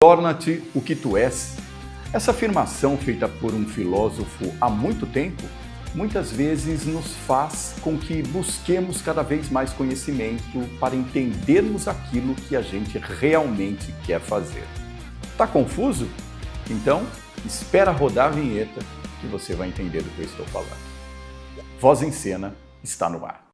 Torna-te o que tu és. Essa afirmação, feita por um filósofo há muito tempo, muitas vezes nos faz com que busquemos cada vez mais conhecimento para entendermos aquilo que a gente realmente quer fazer. Tá confuso? Então, espera rodar a vinheta que você vai entender do que eu estou falando. Voz em Cena está no ar.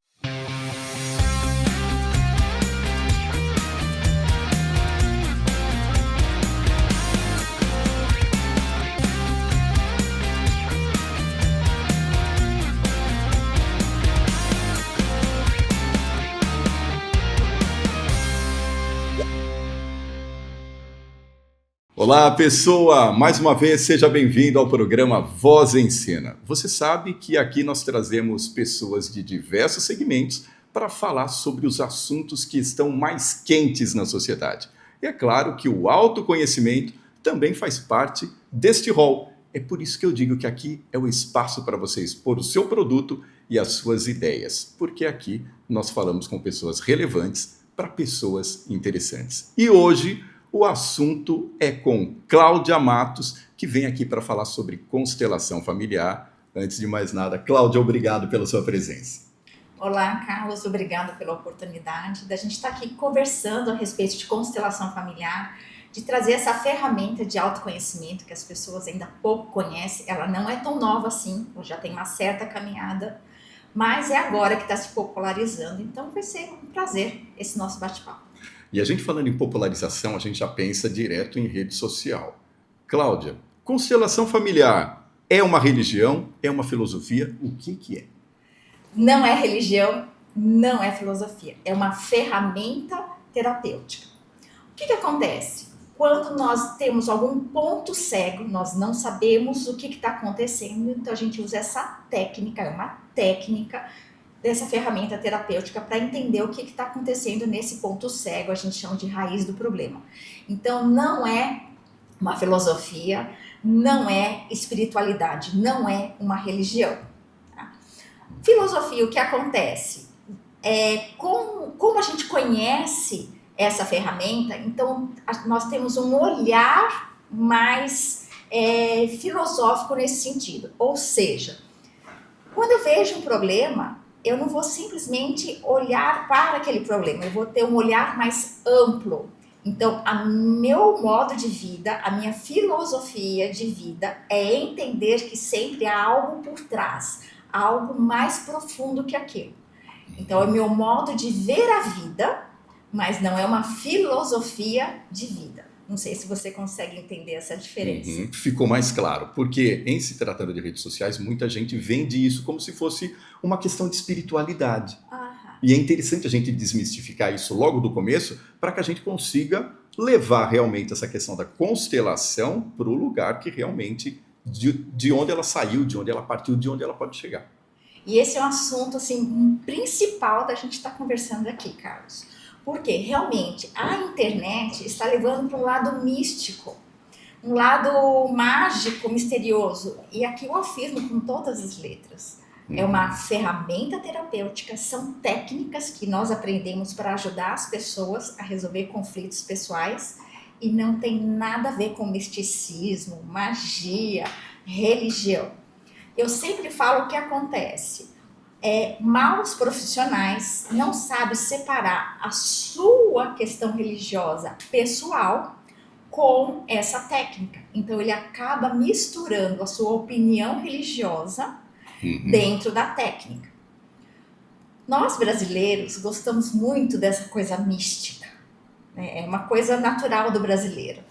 Olá, pessoa! Mais uma vez, seja bem-vindo ao programa Voz em Cena. Você sabe que aqui nós trazemos pessoas de diversos segmentos para falar sobre os assuntos que estão mais quentes na sociedade. E é claro que o autoconhecimento também faz parte deste rol. É por isso que eu digo que aqui é o espaço para você expor o seu produto e as suas ideias, porque aqui nós falamos com pessoas relevantes para pessoas interessantes. E hoje o assunto é com Cláudia Matos, que vem aqui para falar sobre constelação familiar. Antes de mais nada, Cláudia, obrigado pela sua presença. Olá, Carlos, obrigada pela oportunidade da gente estar aqui conversando a respeito de constelação familiar, de trazer essa ferramenta de autoconhecimento que as pessoas ainda pouco conhecem. Ela não é tão nova assim, já tem uma certa caminhada, mas é agora que está se popularizando, então vai ser um prazer esse nosso bate-papo. E a gente falando em popularização, a gente já pensa direto em rede social. Cláudia, constelação familiar é uma religião? É uma filosofia? O que é? Não é religião, não é filosofia. É uma ferramenta terapêutica. O que acontece? Quando nós temos algum ponto cego, nós não sabemos o que está acontecendo, então a gente usa essa técnica, é uma técnica dessa ferramenta terapêutica para entender o que está acontecendo nesse ponto cego, a gente chama de raiz do problema. Então, não é uma filosofia, não é espiritualidade, não é uma religião. Tá? Filosofia, o que acontece? Como a gente conhece essa ferramenta, então nós temos um olhar mais filosófico nesse sentido. Ou seja, quando eu vejo um problema, eu não vou simplesmente olhar para aquele problema, eu vou ter um olhar mais amplo. Então, o meu modo de vida, a minha filosofia de vida é entender que sempre há algo por trás, algo mais profundo que aquilo. Então, é o meu modo de ver a vida, mas não é uma filosofia de vida. Não sei se você consegue entender essa diferença. Ficou mais claro, porque em se tratando de redes sociais, muita gente vende isso como se fosse uma questão de espiritualidade. E é interessante a gente desmistificar isso logo do começo, para que a gente consiga levar realmente essa questão da constelação para o lugar que realmente, de onde ela saiu, de onde ela partiu, de onde ela pode chegar. E esse é um assunto assim, principal da gente estar conversando aqui, Carlos. Porque realmente a internet está levando para um lado místico, um lado mágico, misterioso. E aqui eu afirmo com todas as letras. É uma ferramenta terapêutica, são técnicas que nós aprendemos para ajudar as pessoas a resolver conflitos pessoais e não tem nada a ver com misticismo, magia, religião. Eu sempre falo o que acontece. Maus profissionais não sabem separar a sua questão religiosa pessoal com essa técnica. Então ele acaba misturando a sua opinião religiosa dentro da técnica. Nós brasileiros gostamos muito dessa coisa mística, né? É uma coisa natural do brasileiro.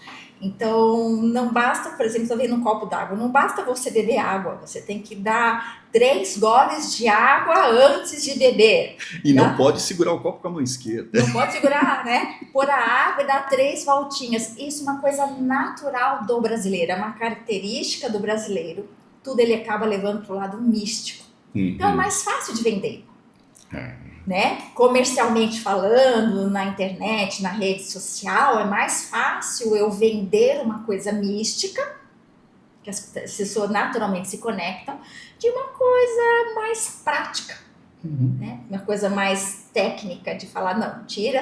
Então, não basta, por exemplo, estou vendo um copo d'água, não basta você beber água, você tem que dar 3 goles de água antes de beber. E tá? Não pode segurar o copo com a mão esquerda. Não pode segurar, né? Pôr a água e dar 3 voltinhas. Isso é uma coisa natural do brasileiro, é uma característica do brasileiro. Tudo ele acaba levando para o lado místico. Então, é mais fácil de vender. Né? Comercialmente falando, na internet, na rede social, é mais fácil eu vender uma coisa mística, que as pessoas naturalmente se conectam, de uma coisa mais prática, né? Uma coisa mais técnica de falar, não, tira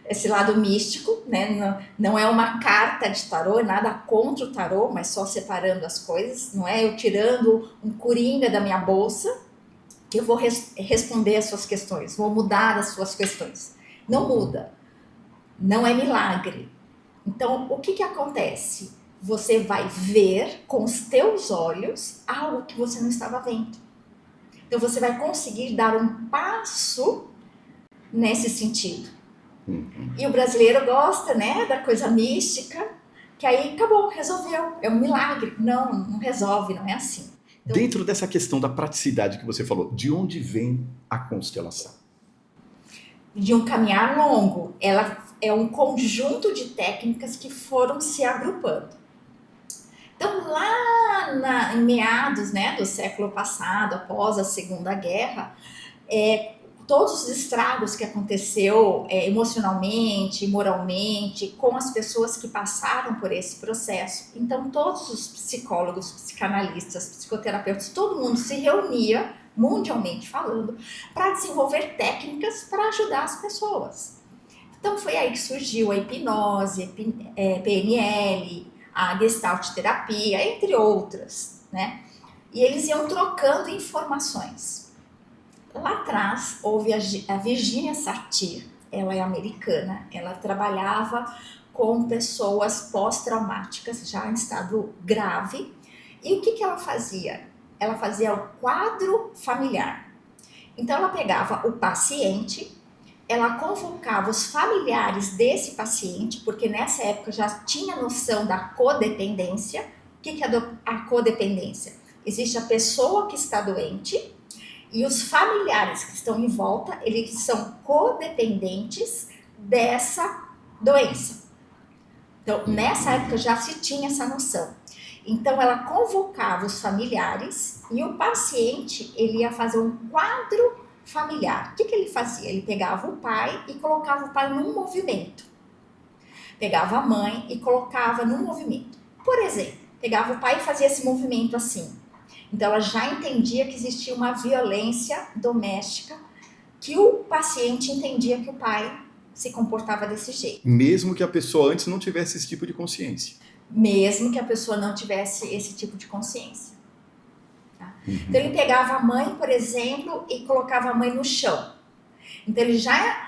esse lado místico, né? Não é uma carta de tarô, nada contra o tarô, mas só separando as coisas. Não é eu tirando um coringa da minha bolsa que eu vou responder as suas questões, vou mudar as suas questões. Não muda. Não é milagre. Então, o que acontece? Você vai ver com os teus olhos algo que você não estava vendo. Então, você vai conseguir dar um passo nesse sentido. E o brasileiro gosta, né, da coisa mística, que aí acabou, resolveu, é um milagre. Não resolve, não é assim. Então, dentro dessa questão da praticidade que você falou, de onde vem a constelação? De um caminhar longo, ela é um conjunto de técnicas que foram se agrupando. Então, lá em meados, né, do século passado, após a Segunda Guerra, todos os estragos que aconteceu emocionalmente, moralmente, com as pessoas que passaram por esse processo. Então, todos os psicólogos, psicanalistas, psicoterapeutas, todo mundo se reunia, mundialmente falando, para desenvolver técnicas para ajudar as pessoas. Então, foi aí que surgiu a hipnose, PNL, a Gestalt terapia, entre outras, né? E eles iam trocando informações. Lá atrás, houve a Virginia Satir, ela é americana, ela trabalhava com pessoas pós-traumáticas, já em estado grave. E o que ela fazia? Ela fazia o quadro familiar. Então, ela pegava o paciente, ela convocava os familiares desse paciente, porque nessa época já tinha noção da codependência. O que é a codependência? Existe a pessoa que está doente, e os familiares que estão em volta, eles são codependentes dessa doença. Então, nessa época já se tinha essa noção. Então, ela convocava os familiares e o paciente, ele ia fazer um quadro familiar. O que ele fazia? Ele pegava o pai e colocava o pai num movimento. Pegava a mãe e colocava num movimento. Por exemplo, pegava o pai e fazia esse movimento assim. Então, ela já entendia que existia uma violência doméstica, que o paciente entendia que o pai se comportava desse jeito. Mesmo que a pessoa antes não tivesse esse tipo de consciência. Mesmo que a pessoa não tivesse esse tipo de consciência. Tá? Então, ele pegava a mãe, por exemplo, e colocava a mãe no chão. Então,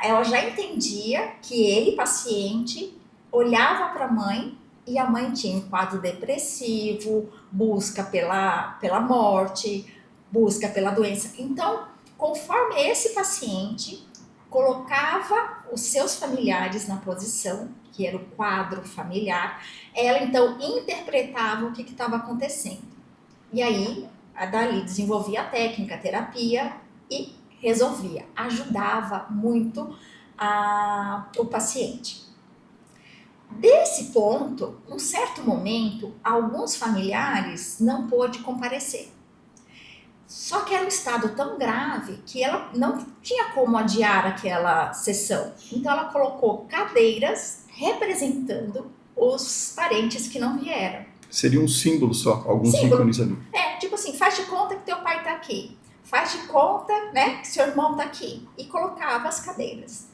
ela já entendia que ele, paciente, olhava para a mãe e a mãe tinha um quadro depressivo, busca pela morte, busca pela doença. Então, conforme esse paciente colocava os seus familiares na posição, que era o quadro familiar, ela então interpretava o que estava acontecendo. E aí, dali desenvolvia a técnica, a terapia e resolvia, ajudava muito o paciente. Desse ponto, um certo momento, alguns familiares não pôde comparecer. Só que era um estado tão grave que ela não tinha como adiar aquela sessão. Então ela colocou cadeiras representando os parentes que não vieram. Seria um símbolo só, alguns ícones ali. Tipo assim, faz de conta que teu pai tá aqui. Faz de conta, né, que seu irmão tá aqui. E colocava as cadeiras.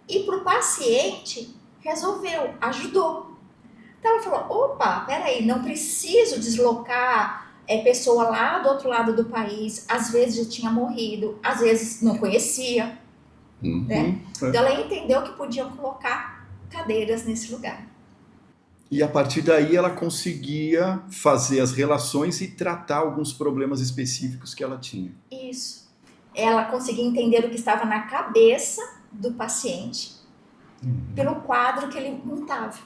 E pro paciente, resolveu, ajudou. Então ela falou, opa, peraí, não preciso deslocar pessoa lá do outro lado do país, às vezes já tinha morrido, às vezes não conhecia, né? Então ela entendeu que podia colocar cadeiras nesse lugar. E a partir daí ela conseguia fazer as relações e tratar alguns problemas específicos que ela tinha. Isso. Ela conseguia entender o que estava na cabeça do paciente pelo quadro que ele montava.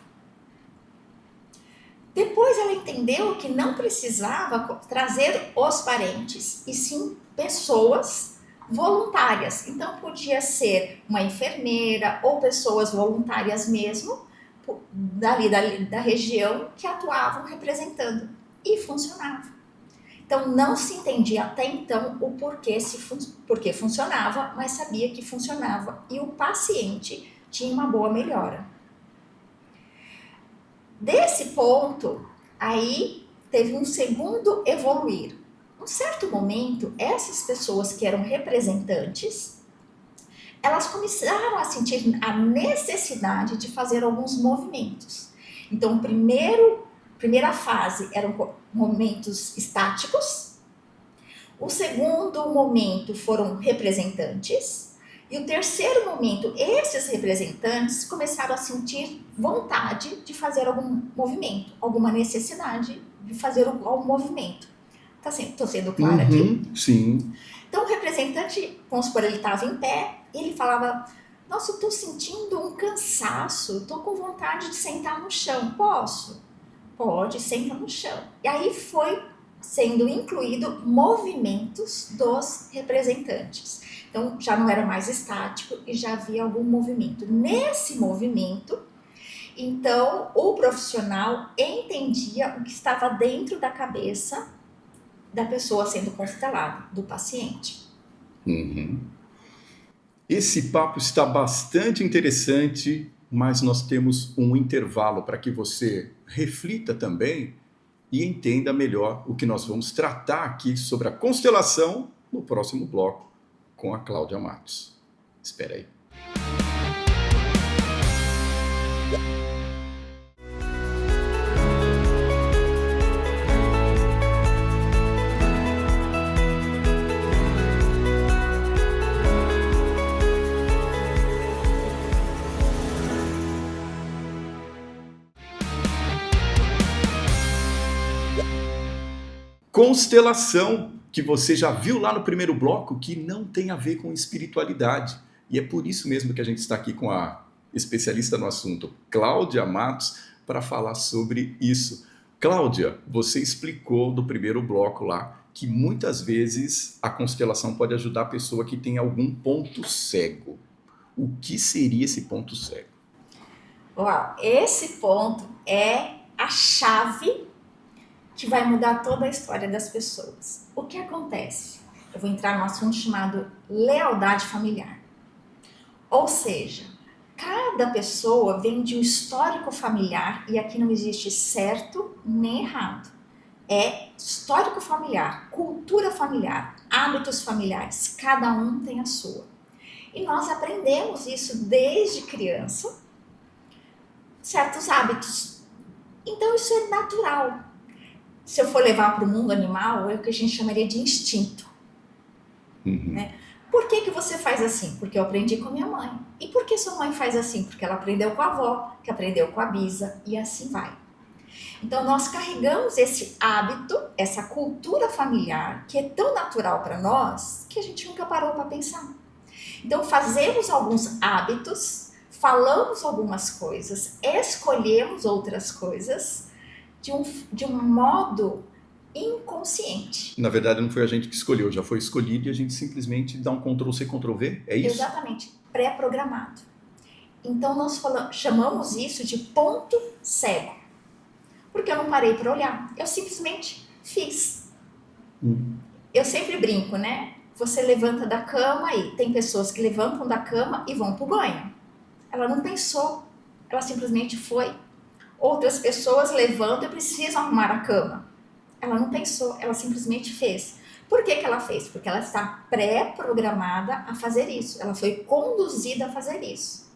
Depois ela entendeu que não precisava trazer os parentes, e sim pessoas voluntárias. Então podia ser uma enfermeira ou pessoas voluntárias mesmo, dali da região, que atuavam representando. E funcionava. Então não se entendia até então o porquê funcionava, mas sabia que funcionava. E o paciente tinha uma boa melhora. Desse ponto, aí teve um segundo evoluir. Um certo momento, essas pessoas que eram representantes, elas começaram a sentir a necessidade de fazer alguns movimentos. Então, primeira fase eram momentos estáticos, o segundo momento foram representantes, e o terceiro momento, esses representantes começaram a sentir vontade de fazer algum movimento, alguma necessidade de fazer algum movimento. Estou sendo clara aqui? Sim. Então, o representante, vamos supor, ele estava em pé, ele falava, nossa, eu estou sentindo um cansaço, estou com vontade de sentar no chão, posso? Pode, senta no chão. E aí foi sendo incluído movimentos dos representantes. Então, já não era mais estático e já havia algum movimento. Nesse movimento, então, o profissional entendia o que estava dentro da cabeça da pessoa sendo constelada, do paciente. Esse papo está bastante interessante, mas nós temos um intervalo para que você reflita também e entenda melhor o que nós vamos tratar aqui sobre a constelação no próximo bloco com a Cláudia Matos. Espera aí. Constelação, que você já viu lá no primeiro bloco, que não tem a ver com espiritualidade. E é por isso mesmo que a gente está aqui com a especialista no assunto, Cláudia Matos, para falar sobre isso. Cláudia, você explicou do primeiro bloco lá que muitas vezes a constelação pode ajudar a pessoa que tem algum ponto cego. O que seria esse ponto cego? Uau, esse ponto é a chave que vai mudar toda a história das pessoas. O que acontece? Eu vou entrar num assunto chamado lealdade familiar. Ou seja, cada pessoa vem de um histórico familiar, e aqui não existe certo nem errado. É histórico familiar, cultura familiar, hábitos familiares, cada um tem a sua. E nós aprendemos isso desde criança, certos hábitos. Então isso é natural. Se eu for levar para o mundo animal, é o que a gente chamaria de instinto. Né? Por que você faz assim? Porque eu aprendi com a minha mãe. E por que sua mãe faz assim? Porque ela aprendeu com a avó, que aprendeu com a bisa, e assim vai. Então nós carregamos esse hábito, essa cultura familiar, que é tão natural para nós, que a gente nunca parou para pensar. Então fazemos alguns hábitos, falamos algumas coisas, escolhemos outras coisas, de um modo inconsciente. Na verdade, não foi a gente que escolheu, já foi escolhido e a gente simplesmente dá um Ctrl+C, Ctrl+V, é isso? Exatamente, pré-programado. Então nós chamamos isso de ponto cego. Porque eu não parei para olhar, eu simplesmente fiz. Eu sempre brinco, né? Você levanta da cama e tem pessoas que levantam da cama e vão pro banho. Ela não pensou, ela simplesmente foi. Outras pessoas levantam e precisam arrumar a cama. Ela não pensou, ela simplesmente fez. Por que ela fez? Porque ela está pré-programada a fazer isso. Ela foi conduzida a fazer isso.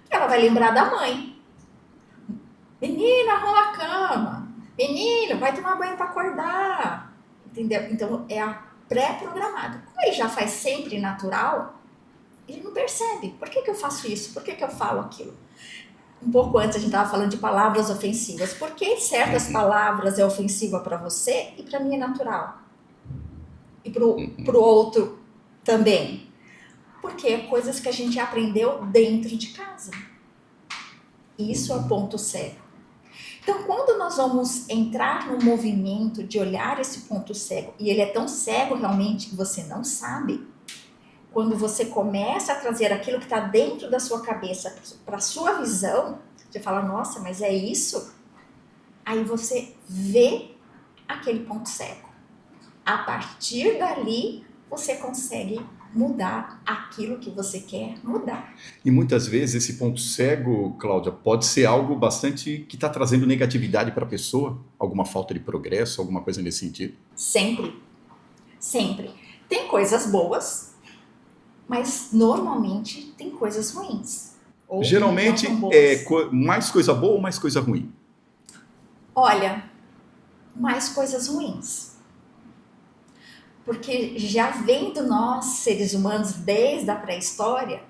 Ela vai lembrar da mãe. Menina, arruma a cama. Menino, vai tomar banho para acordar. Entendeu? Então, é a pré-programada. Como ele já faz sempre natural, ele não percebe. Por que eu faço isso? Por que eu falo aquilo? Um pouco antes a gente estava falando de palavras ofensivas. Por que certas palavras é ofensiva para você e para mim é natural? E para o outro também? Porque é coisas que a gente aprendeu dentro de casa. Isso é o ponto cego. Então, quando nós vamos entrar no movimento de olhar esse ponto cego, e ele é tão cego realmente que você não sabe, quando você começa a trazer aquilo que está dentro da sua cabeça para a sua visão, você fala, nossa, mas é isso? Aí você vê aquele ponto cego. A partir dali, você consegue mudar aquilo que você quer mudar. E muitas vezes esse ponto cego, Cláudia, pode ser algo bastante que está trazendo negatividade para a pessoa, alguma falta de progresso, alguma coisa nesse sentido? Sempre. Sempre. Tem coisas boas, Mas normalmente tem coisas ruins. Ou que não Geralmente são é boas. mais coisa boa ou mais coisa ruim? Olha, mais coisas ruins. Porque já vendo nós, seres humanos, desde a pré-história,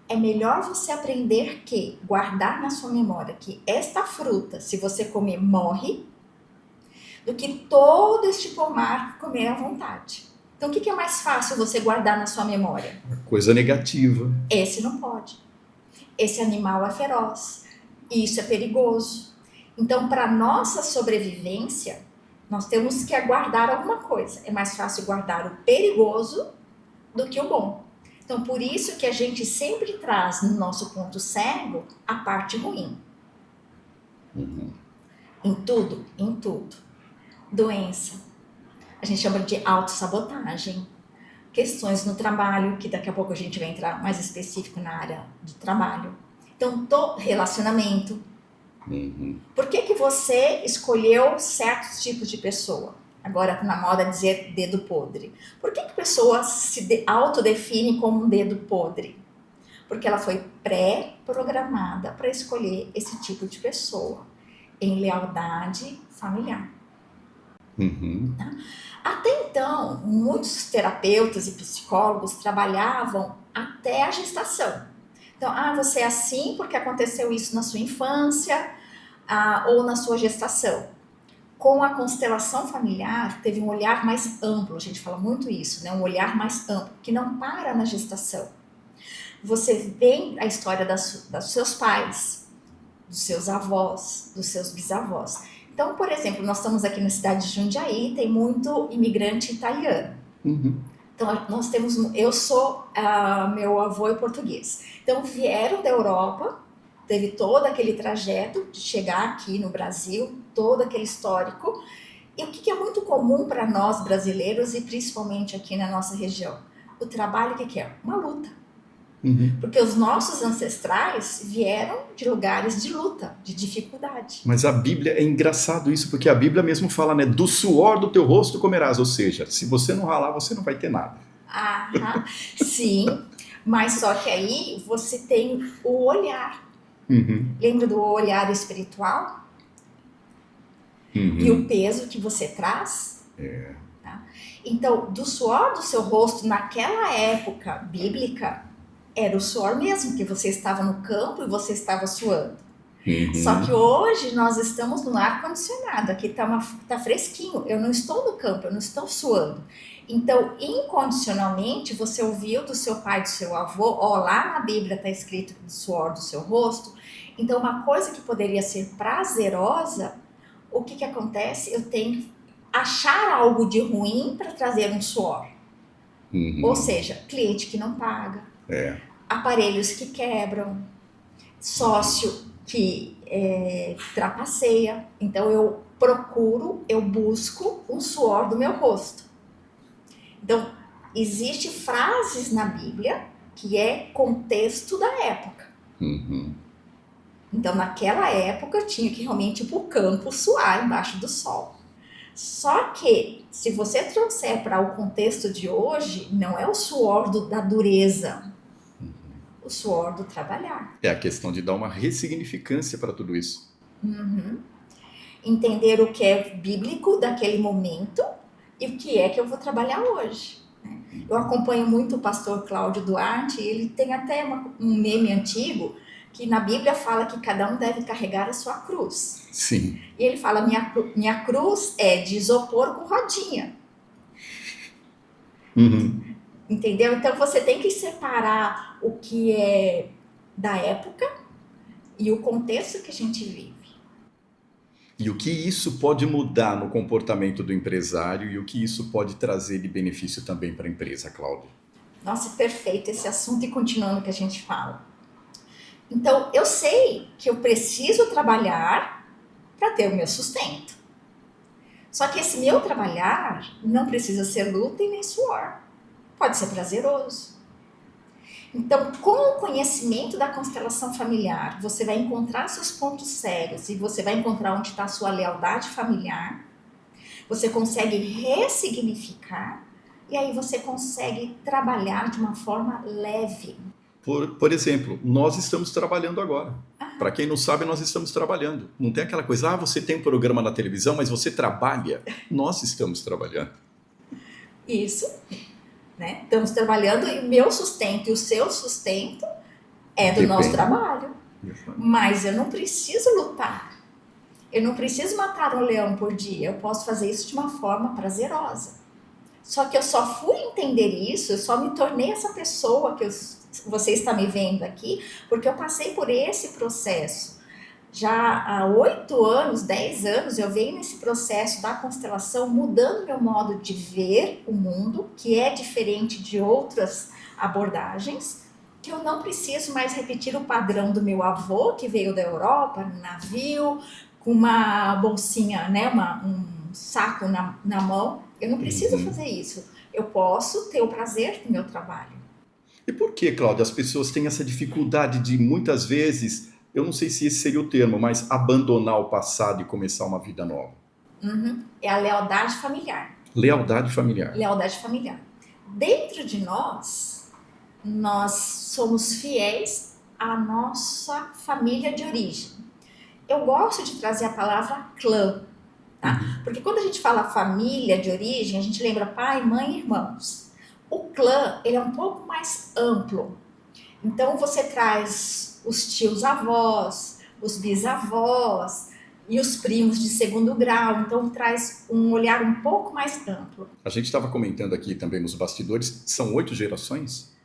é melhor você aprender que guardar na sua memória que esta fruta, se você comer, morre, do que todo este pomar comer à vontade. Então, o que é mais fácil você guardar na sua memória? Coisa negativa. Esse não pode. Esse animal é feroz. Isso é perigoso. Então, para nossa sobrevivência, nós temos que guardar alguma coisa. É mais fácil guardar o perigoso do que o bom. Então, por isso que a gente sempre traz no nosso ponto cego a parte ruim. Uhum. Em tudo, em tudo. Doença. A gente chama de autossabotagem. Questões no trabalho, que daqui a pouco a gente vai entrar mais específico na área de trabalho. Então, relacionamento. Uhum. Por que você escolheu certos tipos de pessoa? Agora tá na moda dizer dedo podre. Por que a pessoa se autodefine como um dedo podre? Porque ela foi pré-programada para escolher esse tipo de pessoa, em lealdade familiar. Uhum. Até então, muitos terapeutas e psicólogos trabalhavam até a gestação. Então, você é assim porque aconteceu isso na sua infância, ou na sua gestação. Com a constelação familiar, teve um olhar mais amplo, a gente fala muito isso, né? Um olhar mais amplo, que não para na gestação. Você vê a história dos seus pais, dos seus avós, dos seus bisavós. Então, por exemplo, nós estamos aqui na cidade de Jundiaí, tem muito imigrante italiano. Uhum. Então, nós temos, meu avô é português. Então, vieram da Europa, teve todo aquele trajeto de chegar aqui no Brasil, todo aquele histórico. E o que é muito comum para nós brasileiros, e principalmente aqui na nossa região? O trabalho, o que é? Uma luta. Uhum. Porque os nossos ancestrais vieram de lugares de luta, de dificuldade. Mas a Bíblia, é engraçado isso, porque a Bíblia mesmo fala, né? Do suor do teu rosto comerás. Ou seja, se você não ralar, você não vai ter nada. Sim, mas só que aí você tem o olhar. Uhum. Lembra do olhar espiritual? Uhum. E o peso que você traz? Tá? Então, do suor do seu rosto, naquela época bíblica, era o suor mesmo, que você estava no campo e você estava suando. Uhum. Só que hoje nós estamos no ar-condicionado, aqui tá fresquinho, eu não estou no campo, eu não estou suando. Então, incondicionalmente, você ouviu do seu pai, do seu avô, lá na Bíblia está escrito do suor do seu rosto. Então, uma coisa que poderia ser prazerosa, o que acontece? Eu tenho que achar algo de ruim para trazer um suor. Uhum. Ou seja, cliente que não paga, aparelhos que quebram, sócio que trapaceia. Então eu busco um suor do meu rosto. Então, existem frases na Bíblia que é contexto da época. Uhum. Então, naquela época, eu tinha que realmente ir para o campo suar embaixo do sol. Só que, se você trouxer para o contexto de hoje, não é o suor da dureza, o suor do trabalhar. É a questão de dar uma ressignificância para tudo isso. Uhum. Entender o que é bíblico daquele momento e o que é que eu vou trabalhar hoje. Eu acompanho muito o pastor Cláudio Duarte, e ele tem até um meme antigo que na Bíblia fala que cada um deve carregar a sua cruz. Sim. E ele fala, minha cruz é de isopor com rodinha. Uhum. Entendeu? Então você tem que separar o que é da época e o contexto que a gente vive. E o que isso pode mudar no comportamento do empresário e o que isso pode trazer de benefício também para a empresa, Cláudia? Nossa, perfeito esse assunto, e continuando o que a gente fala. Então, eu sei que eu preciso trabalhar para ter o meu sustento. Só que esse meu trabalhar não precisa ser luta e nem suor. Pode ser prazeroso. Então, com o conhecimento da constelação familiar, você vai encontrar seus pontos cegos e você vai encontrar onde está a sua lealdade familiar. Você consegue ressignificar e aí você consegue trabalhar de uma forma leve. Por exemplo, nós estamos trabalhando agora. Para quem não sabe, nós estamos trabalhando. Não tem aquela coisa, você tem um programa na televisão, mas você trabalha. Nós estamos trabalhando. Isso, né? Estamos trabalhando e o meu sustento e o seu sustento é do nosso trabalho. Mas eu não preciso lutar. Eu não preciso matar um leão por dia. Eu posso fazer isso de uma forma prazerosa. Só que eu só fui entender isso, eu só me tornei essa pessoa que você está me vendo aqui, porque eu passei por esse processo. Já há 8 anos, 10 anos, eu venho nesse processo da constelação, mudando meu modo de ver o mundo, que é diferente de outras abordagens, que eu não preciso mais repetir o padrão do meu avô, que veio da Europa, no navio, com uma bolsinha, né, um saco na mão. Eu não preciso fazer isso. Eu posso ter o prazer do meu trabalho. E por que, Cláudia, as pessoas têm essa dificuldade de, muitas vezes, eu não sei se esse seria o termo, mas abandonar o passado e começar uma vida nova? É a lealdade familiar. Lealdade familiar. Lealdade familiar. Dentro de nós somos fiéis à nossa família de origem. Eu gosto de trazer a palavra clã, tá? Porque quando a gente fala família de origem, a gente lembra pai, mãe e irmãos. O clã, ele é um pouco mais amplo. Então, você traz os tios-avós, os bisavós e os primos de segundo grau. Então, traz um olhar um pouco mais amplo. A gente estava comentando aqui também nos bastidores, são 8 gerações?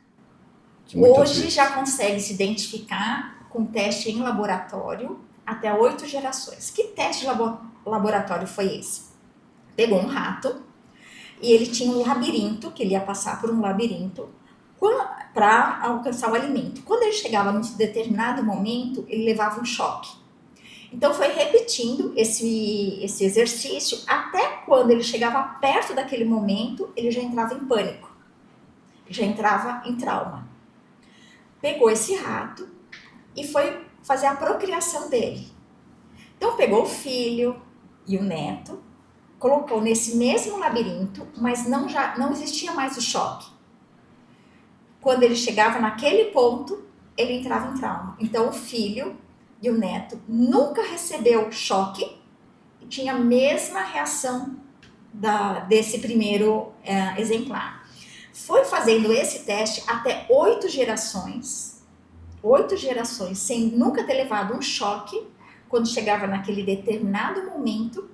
Hoje já consegue se identificar com teste em laboratório até 8 gerações. Que teste de laboratório foi esse? Pegou um rato e ele tinha um labirinto, que ele ia passar por um labirinto para alcançar o alimento. Quando ele chegava num determinado momento, ele levava um choque. Então foi repetindo esse exercício até quando ele chegava perto daquele momento, ele já entrava em pânico, já entrava em trauma. Pegou esse rato e foi fazer a procriação dele. Então pegou o filho e o neto, colocou nesse mesmo labirinto, mas não existia mais o choque. Quando ele chegava naquele ponto, ele entrava em trauma. Então o filho e o neto nunca recebeu choque e tinha a mesma reação desse primeiro exemplar. Foi fazendo esse teste até 8 gerações, sem nunca ter levado um choque. Quando chegava naquele determinado momento,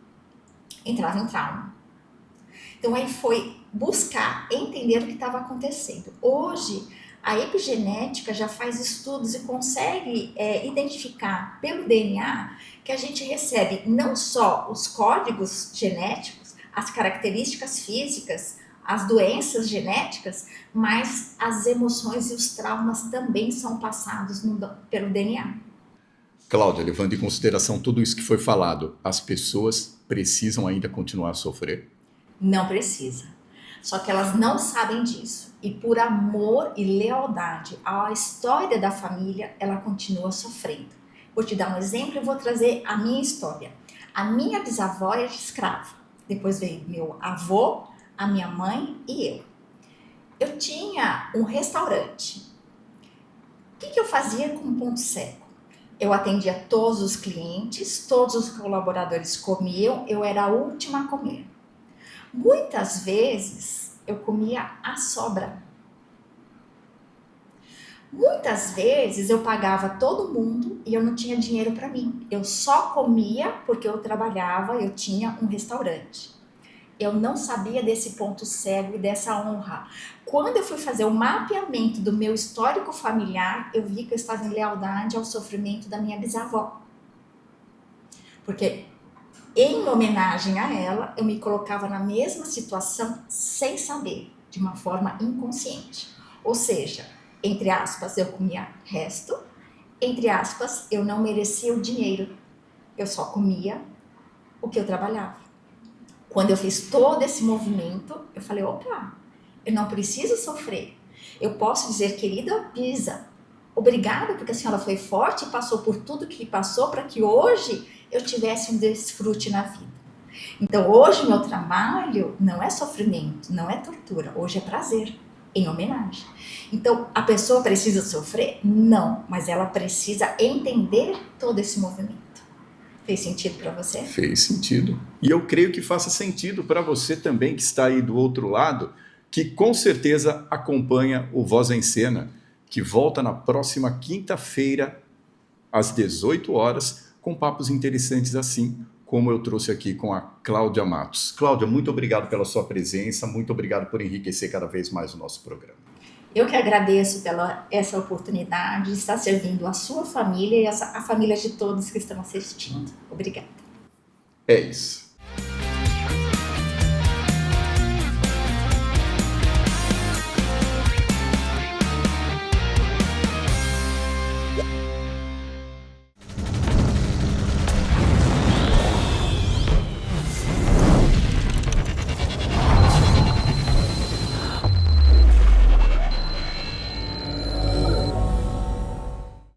entrava em trauma. Então aí foi buscar entender o que estava acontecendo. Hoje, a epigenética já faz estudos e consegue identificar pelo DNA que a gente recebe não só os códigos genéticos, as características físicas, as doenças genéticas, mas as emoções e os traumas também são passados pelo DNA. Cláudia, levando em consideração tudo isso que foi falado, as pessoas precisam ainda continuar a sofrer? Não precisa. Só que elas não sabem disso. E por amor e lealdade à história da família, ela continua sofrendo. Vou te dar um exemplo e vou trazer a minha história. A minha bisavó era escrava. Depois veio meu avô, a minha mãe e eu. Eu tinha um restaurante. O que eu fazia com um ponto cego? Eu atendia todos os clientes, todos os colaboradores comiam, eu era a última a comer. Muitas vezes eu comia a sobra. Muitas vezes eu pagava todo mundo e eu não tinha dinheiro para mim. Eu só comia porque eu trabalhava, eu tinha um restaurante. Eu não sabia desse ponto cego e dessa honra. Quando eu fui fazer o mapeamento do meu histórico familiar, eu vi que eu estava em lealdade ao sofrimento da minha bisavó. Porque, em homenagem a ela, eu me colocava na mesma situação sem saber, de uma forma inconsciente. Ou seja, entre aspas, eu comia resto, entre aspas, eu não merecia o dinheiro. Eu só comia o que eu trabalhava. Quando eu fiz todo esse movimento, eu falei, opa, eu não preciso sofrer. Eu posso dizer, querida Pisa, obrigada porque a senhora foi forte e passou por tudo que passou para que hoje eu tivesse um desfrute na vida. Então, hoje, meu trabalho não é sofrimento, não é tortura. Hoje é prazer, em homenagem. Então, a pessoa precisa sofrer? Não, mas ela precisa entender todo esse movimento. Fez sentido para você? Fez sentido. E eu creio que faça sentido para você também que está aí do outro lado, que com certeza acompanha o Voz em Cena, que volta na próxima quinta-feira, às 18 horas, com papos interessantes assim, como eu trouxe aqui com a Cláudia Matos. Cláudia, muito obrigado pela sua presença, muito obrigado por enriquecer cada vez mais o nosso programa. Eu que agradeço pela essa oportunidade de estar servindo a sua família e a família de todos que estão assistindo. Obrigada. É isso.